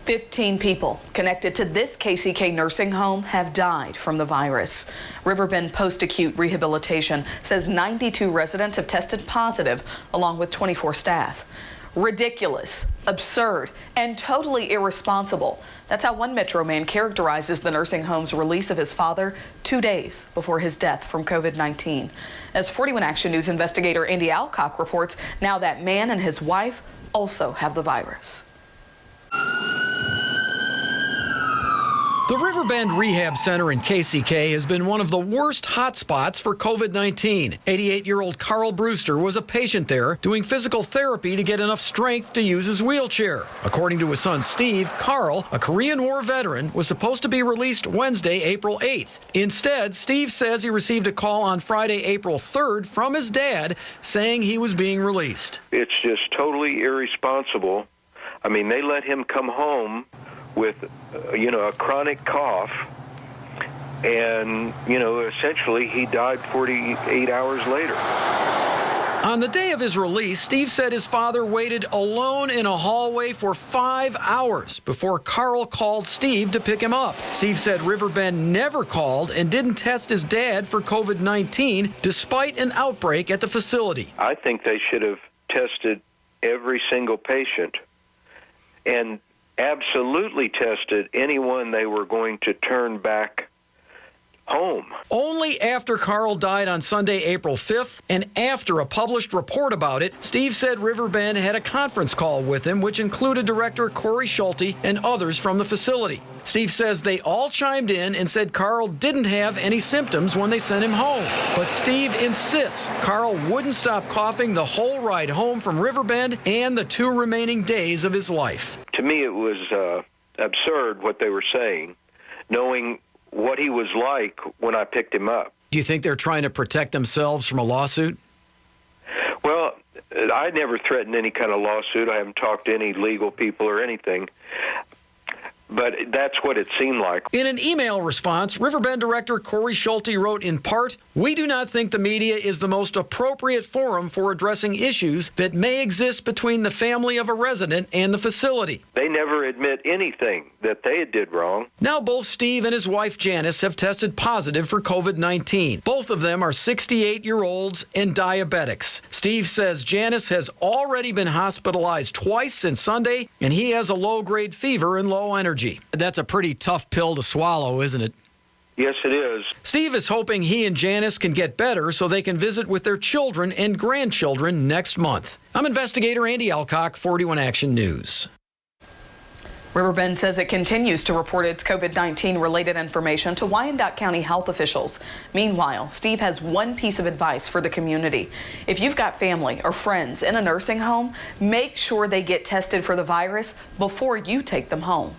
15 people connected to this KCK nursing home have died from the virus. Riverbend Post-Acute Rehabilitation says 92 residents have tested positive, along with 24 staff. Ridiculous, absurd, and totally irresponsible. That's how one Metro man characterizes the nursing home's release of his father 2 days before his death from COVID-19. As 41 Action News investigator Andy Alcock reports, now that man and his wife also have the virus. The Riverbend Rehab Center in KCK has been one of the worst hotspots for COVID-19. 88-year-old Carl Brewster was a patient there doing physical therapy to get enough strength to use his wheelchair. According to his son Steve, Carl, a Korean War veteran, was supposed to be released Wednesday, April 8th. Instead, Steve says he received a call on Friday, April 3rd from his dad saying he was being released. It's just totally irresponsible. I mean, they let him come home with, a chronic cough, and, essentially he died 48 hours later. On the day of his release, Steve said his father waited alone in a hallway for 5 hours before Carl called Steve to pick him up. Steve said Riverbend never called and didn't test his dad for COVID-19 despite an outbreak at the facility. I think they should have tested every single patient and absolutely tested anyone they were going to turn back home. Only after Carl died on Sunday, April 5th, and after a published report about it, Steve said Riverbend had a conference call with him, which included Director Corey Schulte and others from the facility. Steve says they all chimed in and said Carl didn't have any symptoms when they sent him home. But Steve insists Carl wouldn't stop coughing the whole ride home from Riverbend and the 2 remaining days of his life. To me, it was absurd what they were saying, knowing what he was like when I picked him up. Do you think they're trying to protect themselves from a lawsuit? Well, I never threatened any kind of lawsuit. I haven't talked to any legal people or anything. But that's what it seemed like. In an email response, Riverbend Director Corey Schulte wrote in part, "We do not think the media is the most appropriate forum for addressing issues that may exist between the family of a resident and the facility." They never admit anything that they did wrong. Now both Steve and his wife Janice have tested positive for COVID-19. Both of them are 68-year-olds and diabetics. Steve says Janice has already been hospitalized twice since Sunday, and he has a low-grade fever and low energy. That's a pretty tough pill to swallow, isn't it? Yes, it is. Steve is hoping he and Janice can get better so they can visit with their children and grandchildren next month. I'm investigator Andy Alcock, 41 Action News. Riverbend says it continues to report its COVID-19 related information to Wyandotte County health officials. Meanwhile, Steve has one piece of advice for the community. If you've got family or friends in a nursing home, make sure they get tested for the virus before you take them home.